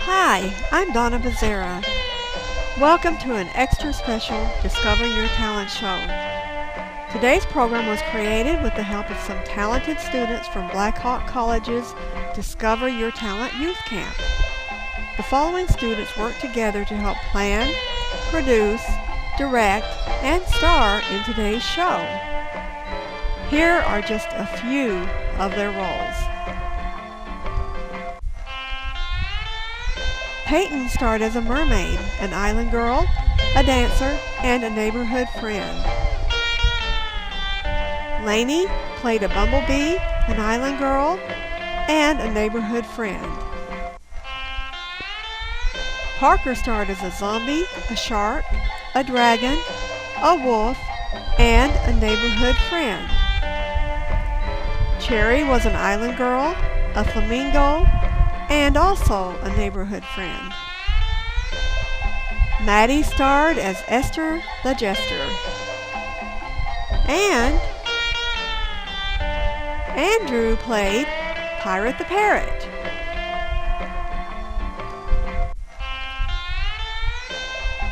Hi, I'm Donna Becerra. Welcome to an extra special Discover Your Talent show. Today's program was created with the help of some talented students from Black Hawk College's Discover Your Talent Youth Camp. The following students work together to help plan, produce, direct, and star in today's show. Here are just a few of their roles. Peyton starred as a mermaid, an island girl, a dancer, and a neighborhood friend. Lainey played a bumblebee, an island girl, and a neighborhood friend. Parker starred as a zombie, a shark, a dragon, a wolf, and a neighborhood friend. Cherry was an island girl, a flamingo, and also a neighborhood friend. Maddie starred as Esther the Jester. And Andrew played Parrot the Parrot.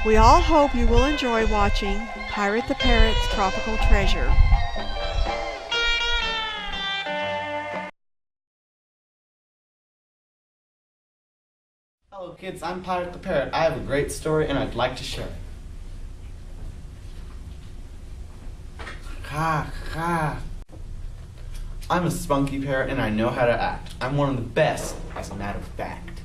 We all hope you will enjoy watching Parrot the Parrot's Tropical Treasure. Hello kids, I'm Parrot the Parrot. I have a great story and I'd like to share it. Ha ha. I'm a spunky parrot and I know how to act. I'm one of the best, as a matter of fact.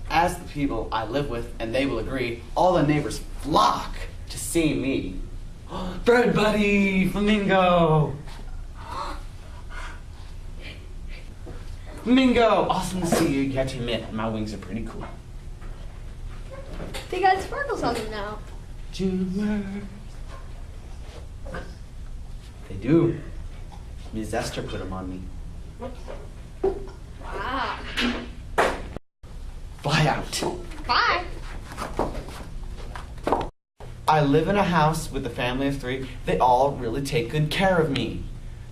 As the people I live with, and they will agree, all the neighbors flock to see me. Bird buddy, flamingo. Flamingo, awesome to see you. You have to admit, my wings are pretty cool. They got sparkles on them now. Jewelers. They do. Ms. Esther put them on me. Wow. Fly out. Bye. I live in a house with a family of 3. They all really take good care of me.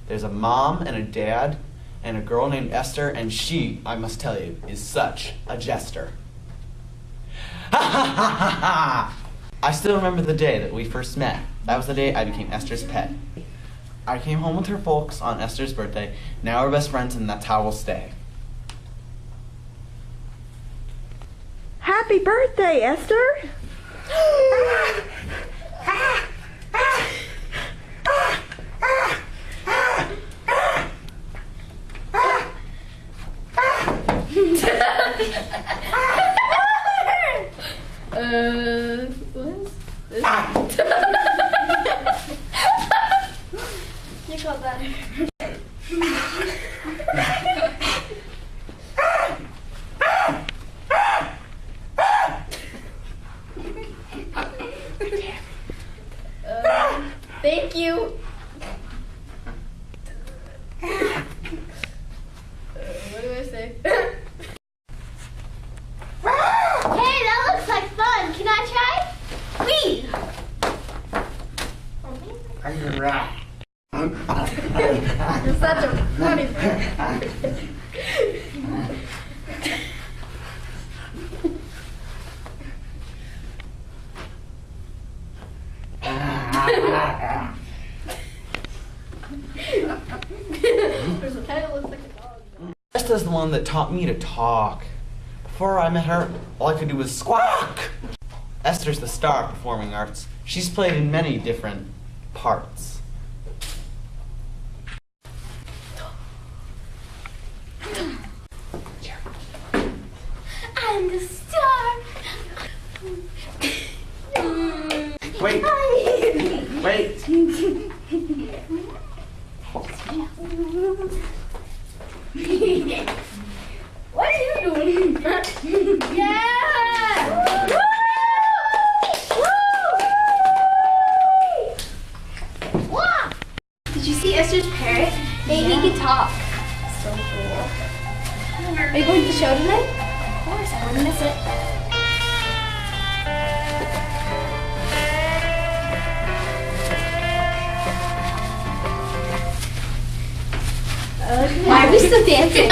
There's a mom and a dad and a girl named Esther, and she, I must tell you, is such a jester. Ha ha ha ha ha! I still remember the day that we first met. That was the day I became Esther's pet. I came home with her folks on Esther's birthday. Now we're best friends and that's how we'll stay. Happy birthday, Esther! What is this? You called that. Thank you. What do I say? Hey, that looks like fun. Can I try? Please. You're such a funny person. It kind of looks like a dog. Esther's the one that taught me to talk. Before I met her, all I could do was squawk. Esther's the star of performing arts. She's played in many different parts. I'm the star. Wait. Wait. What are you doing? Yeah! Woo! Woo! Did you see Esther's parrot? Hey, he can talk. So cool. Are you going to the show tonight? Of course, I wouldn't miss it. some dancing.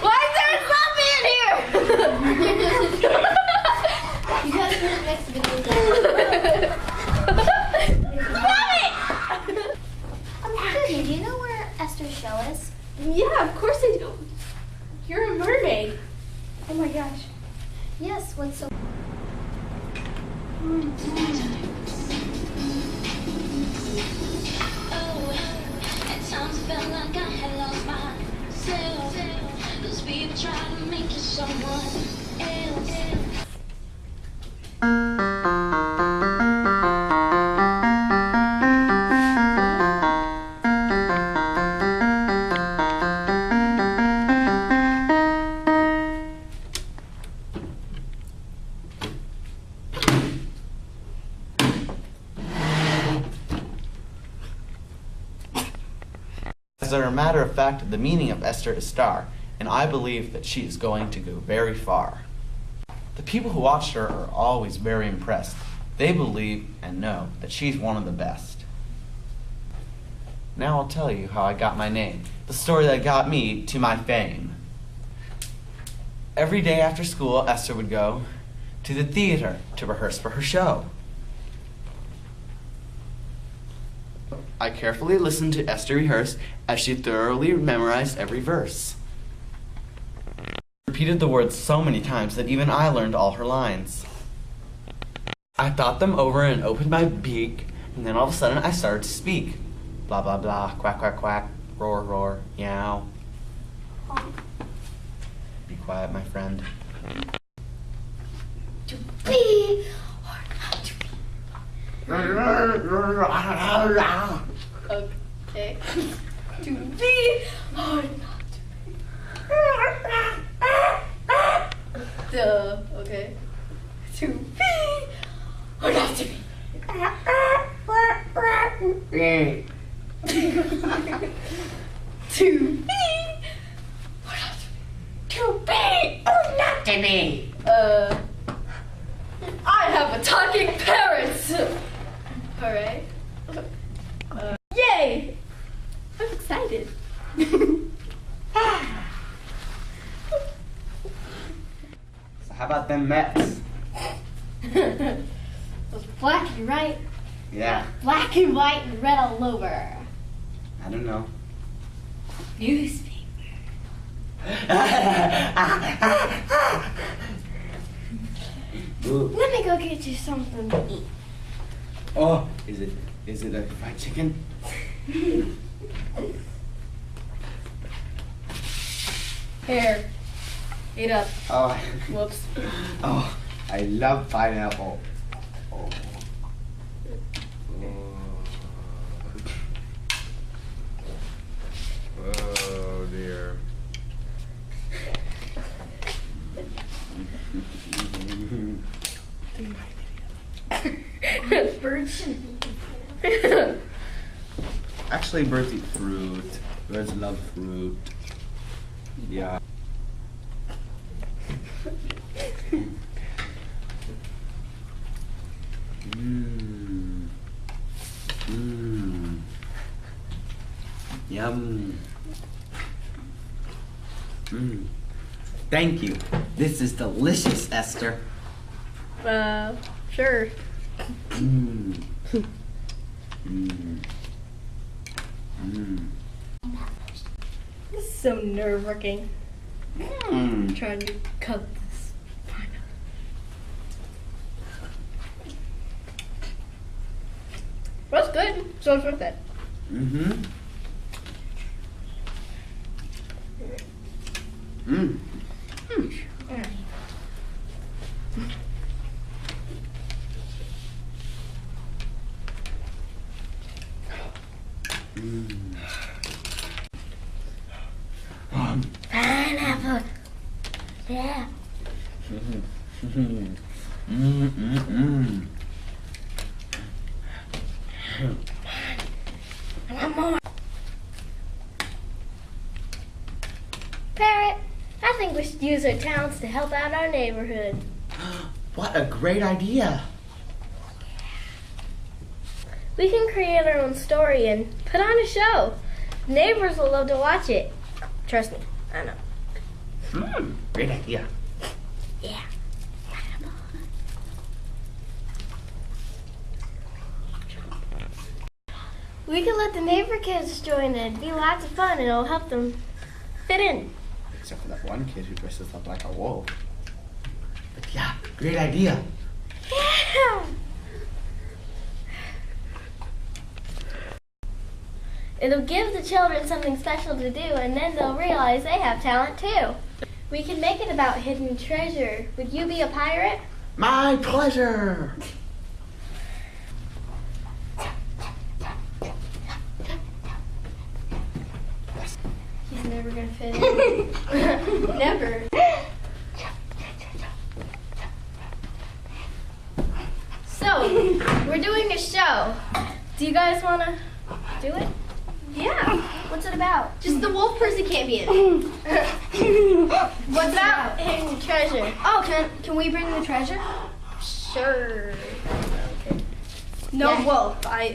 Why is there a zombie in here? You gotta put it next to the Hey, do you know where Esther's shell is? Yeah, of course I do. You're a mermaid. Oh my gosh. Yes, what's so... At times I felt like I had lost myself. Those people try to make you someone else. As a matter of fact, the meaning of Esther is star, and I believe that she is going to go very far. The people who watched her are always very impressed. They believe and know that she's one of the best. Now I'll tell you how I got my name, the story that got me to my fame. Every day after school, Esther would go to the theater to rehearse for her show. I carefully listened to Esther rehearse as she thoroughly memorized every verse. Repeated the words so many times that even I learned all her lines. I thought them over and opened my beak, and then all of a sudden I started to speak. Blah, blah, blah, quack, quack, quack, roar, roar, meow. Be quiet, my friend. To be or not to be. Okay. To be or not to be. Duh. Okay. To be or not to be. To be or not to be. To be or not to be. I have a talking parrot. Hooray. Yay! I'm excited. So how about them Mets? Those black and white, Yeah, black and white and red all over. I don't know. Newspaper. Ooh. Let me go get you something to eat. Oh, is it a fried chicken? Here. Eat up. Oh, Whoops. oh, I love pineapple. Oh. Oh dear. Birds. Actually, birds eat fruit. Birds love fruit. Yeah. Mmm. Mmm. Yum. Mmm. Thank you. This is delicious, Esther. Sure. Mmm. Mmm. Mmm. This is so nerve-wracking. Mmm. Trying to cut this pineapple. That's good. So it's worth it. Mm-hmm. Mmm. Pineapple. Yeah. One more. Parrot, I think we should use our talents to help out our neighborhood. What a great idea. We can create our own story and put on a show. Neighbors will love to watch it. Trust me, I know. Great idea. Yeah. We can let the neighbor kids join in. It'd be lots of fun and it'll help them fit in. Except for that one kid who dresses up like a wolf. But yeah, great idea. Yeah. It'll give the children something special to do, and then they'll realize they have talent too. We can make it about hidden treasure. Would you be a pirate? My pleasure. He's never gonna fit in. Never. So, we're doing a show. Do you guys wanna do it? Yeah. What's it about? Just the wolf person can't be in it. What's about hidden treasure? Oh, can we bring the treasure? Sure. Okay. No wolf. I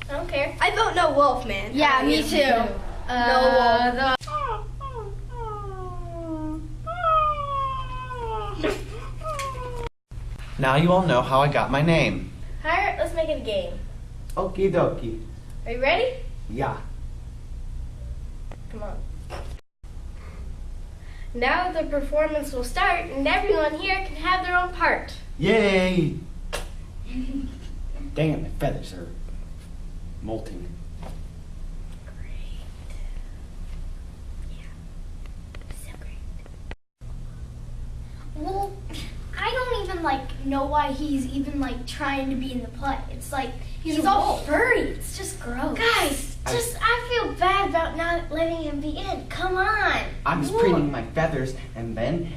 don't care. I vote no wolf, man. Yeah, me too. No wolf. Now you all know how I got my name. Alright, let's make it a game. Okie dokie. Are you ready? Yeah. Come on. Now the performance will start, and everyone here can have their own part. Yay! Dang it, my feathers are molting. Well, I don't even know why he's even trying to be in the play. It's like he's all furry. It's just gross. Guys, I feel bad about not letting him be in. Come on. I was preening my feathers, and then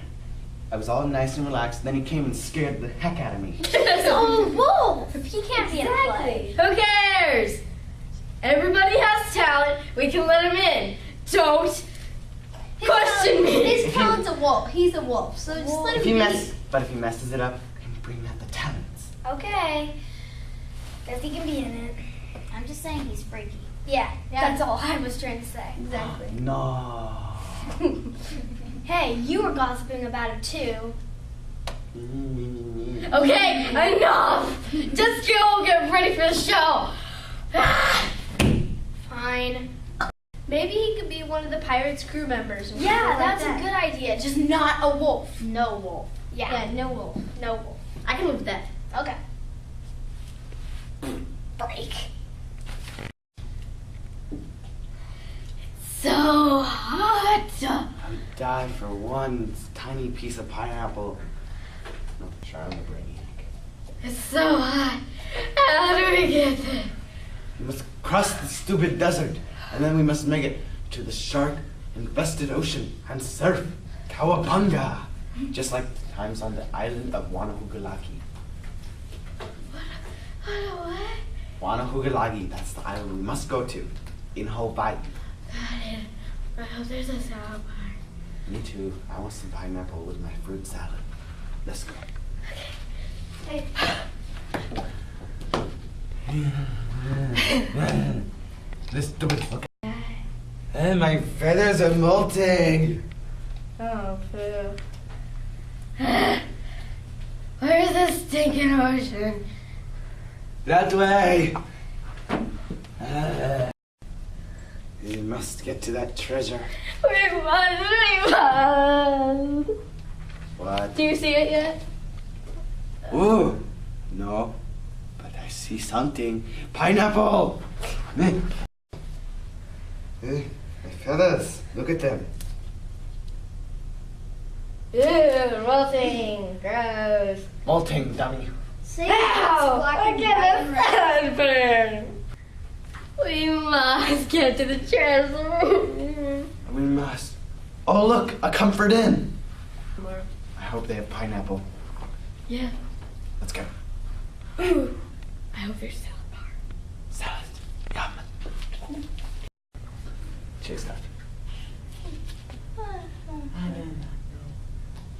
I was all nice and relaxed. Then he came and scared the heck out of me. He's a wolf. He can't be in a play. Who cares? Everybody has talent. We can let him in. Don't question me. His talent's a wolf. He's a wolf. So just let him be. But if he messes it up, he can bring out the talents. Okay. Guess he can be in it. I'm just saying he's freaky. Yeah, that's all I was trying to say. Exactly. No. Hey, you were gossiping about him too. Okay, enough. Just go get ready for the show. Fine. Maybe he could be one of the Pirates crew members. Yeah, that's a good idea. Just not a wolf. No wolf. Yeah, no wolf. No wolf. I can live with that. Okay. Break. So hot. I would die for one tiny piece of pineapple. No, Charlie Brainiac. It's so hot. How do we get there? We must cross the stupid desert, and then we must make it to the shark-infested ocean and surf Cowabunga, just like the times on the island of Wanahugalaki. What? Wanahugalaki, that's the island we must go to, in Hawaii. Got it. I hope there's a salad bar. Me too. I want some pineapple with my fruit salad. Let's go. Hey. This stupid fuck. And my feathers are molting. Oh, poo. Where's the stinking ocean? That way. We must get to that treasure. We must. What? Do you see it yet? Ooh. No. But I see something. Pineapple! Hey, my feathers. Look at them. Ew, molting. Gross. Molting, dummy. Ow! I get a sunburn. We must get to the treasure. We must. Oh, look, a Comfort Inn. I hope they have pineapple. Yeah. Let's go. Ooh. I hope there's salad bar. Salad. Yum. Cheers, Dad.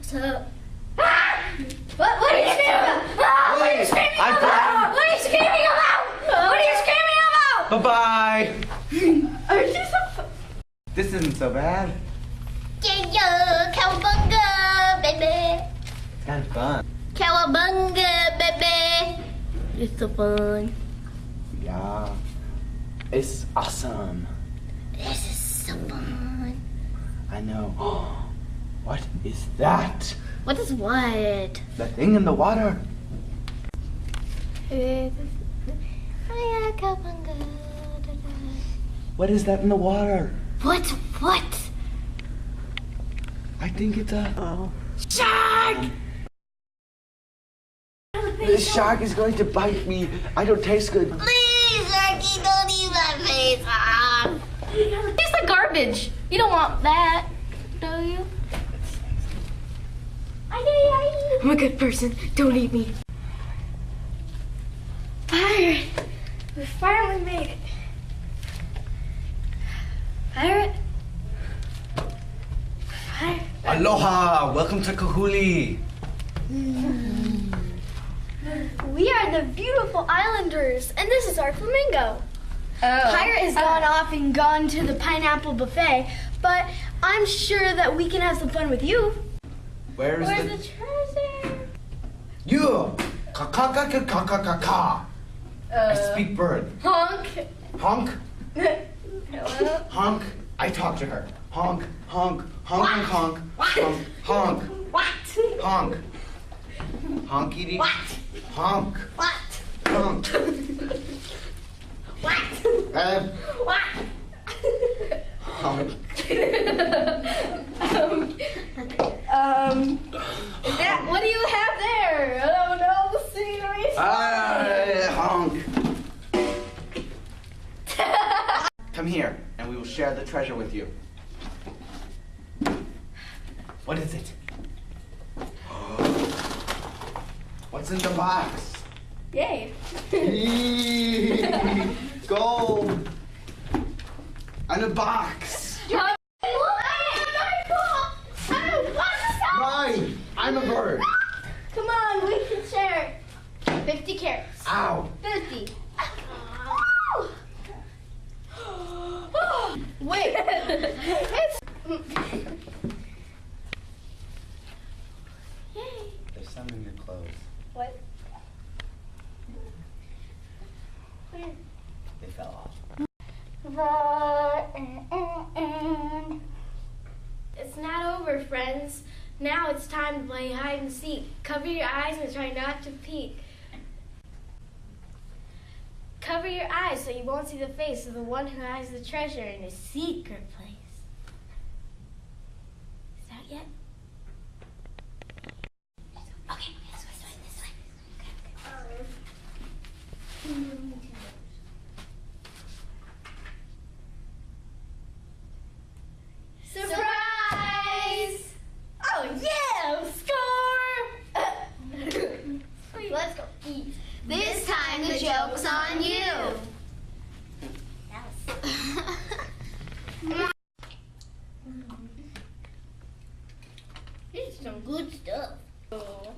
So. What are you screaming about? What are you screaming about? What are you screaming about? What are you screaming about? Bye-bye. Are you so... This isn't so bad. Yeah, cowabunga, baby. It's kind of fun. Cowabunga, baby. It's so fun. Yeah. It's awesome. This is so fun. I know. What is that? What is what? The thing in the water. What is that in the water? What? I think it's a Shark! The shark is going to bite me. I don't taste good. Please, Sharky, don't eat my face off. It's the garbage. You don't want that, do you? I'm a good person. Don't eat me. Pirate, we finally made it. Pirate. Aloha! Welcome to Kahuli. We are the beautiful islanders, and this is our flamingo. Pirate has gone off and gone to the pineapple buffet, but I'm sure that we can have some fun with you. Where's Where's the... the treasure? You! Ka-ka-ka-ka-ka-ka-ka. I speak bird. Honk. Honk. Hello. Honk. I talk to her. Honk. Honk. Honk. Honk. Honk. Honk. Honk. What? Honk. Honkity. What? Honk. What? Honk. What? What? Honk. Is that, what do you have there? Oh no, scenery. Honk. Come here, and we will share the treasure with you. What is it? What's in the box? Yay. Gold. And a box. Mine. I'm a bird. Come on, we can share. 50 carrots. Ow. 50. Wait. It's... Yay. There's some in your clothes. What? Where? They fell off. The end. It's not over, friends. Now it's time to play hide and seek. Cover your eyes and try not to peek. Cover your eyes so you won't see the face of the one who has the treasure in a secret place. Is that yet? Okay, this way. Surprise! Oh yeah! Score! Let's go eat. This time the joke's on you. This is some good stuff.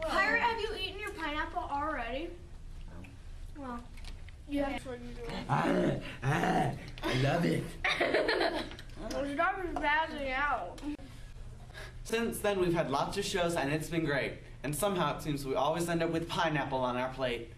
Pirate, have you eaten your pineapple already? Well, you have to do it. I love it. Well, stop spazzing out. Since then, we've had lots of shows, and it's been great. And somehow it seems we always end up with pineapple on our plate.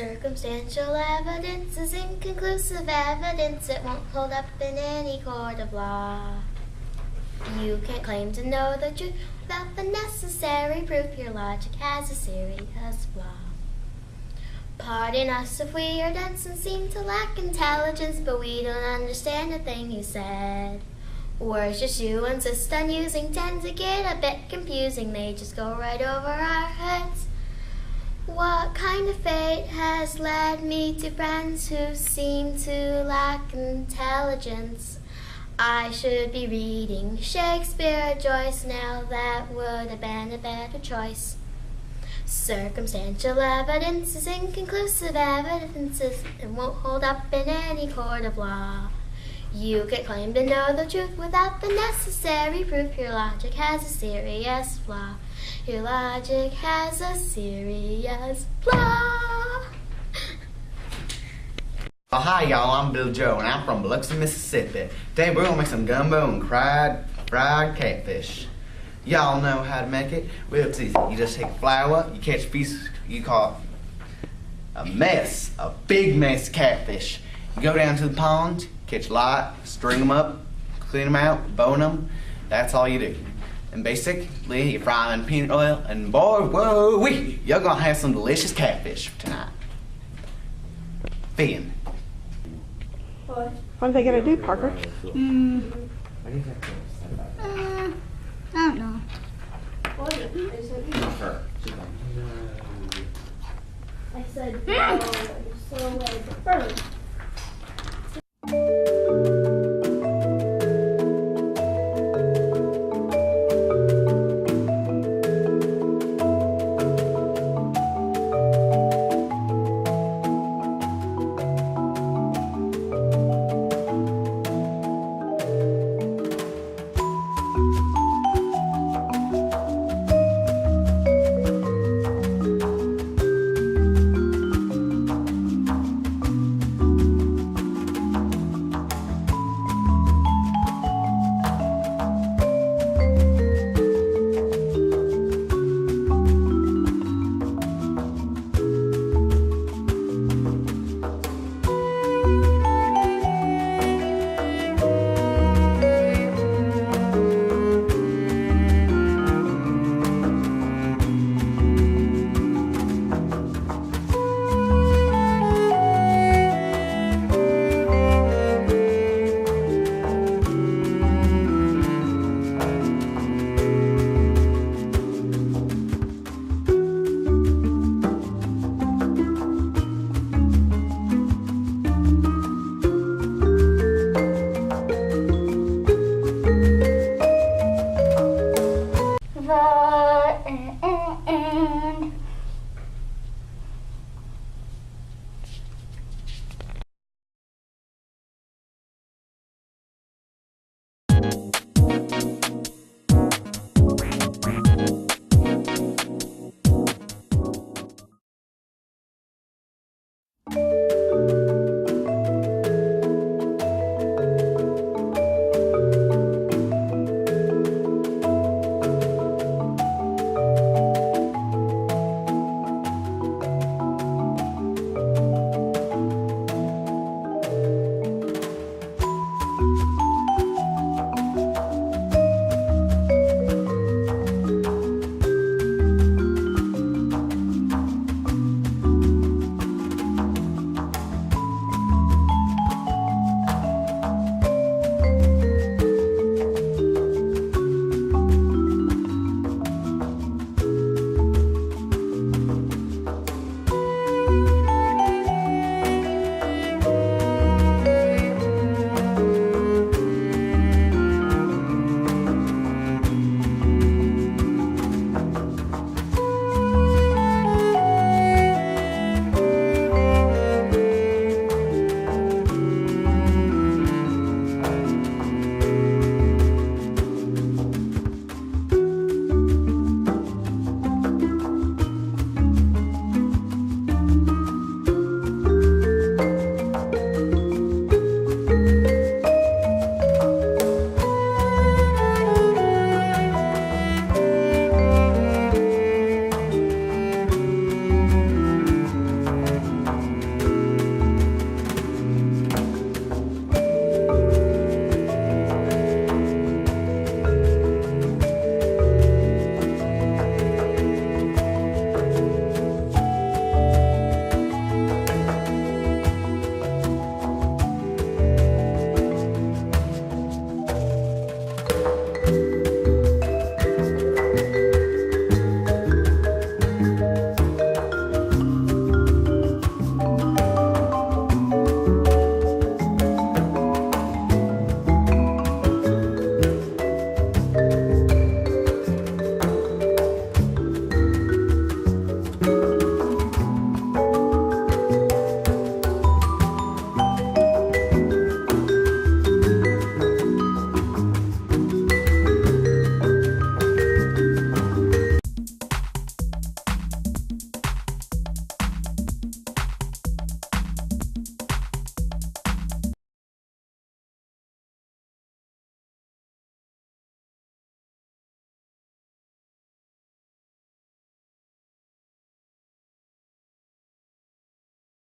Circumstantial evidence is inconclusive evidence. It won't hold up in any court of law. You can't claim to know the truth without the necessary proof. Your logic has a serious flaw. Pardon us if we are dense and seem to lack intelligence, but we don't understand a thing you said. Words just you insist on using tend to get a bit confusing. They just go right over our heads. What kind of fate has led me to friends who seem to lack intelligence? I should be reading Shakespeare or Joyce now. That would have been a better choice. Circumstantial evidence is inconclusive evidence. It won't hold up in any court of law. You can claim to know the truth without the necessary proof. Your logic has a serious flaw. Your logic has a serious flaw. Oh, hi, y'all. I'm Bill Joe, and I'm from Biloxi, Mississippi. Today, we're gonna make some gumbo and fried catfish. Y'all know how to make it? Well, it's easy. You just take flour, you catch a piece, you call it a big mess of catfish. You go down to the pond, catch a lot, string them up, clean them out, bone them. That's all you do. And basically, you fry them in peanut oil, and boy, whoa-wee, you're gonna have some delicious catfish tonight. Finn. What are they going to do, Parker? I don't know. I said no, so like first.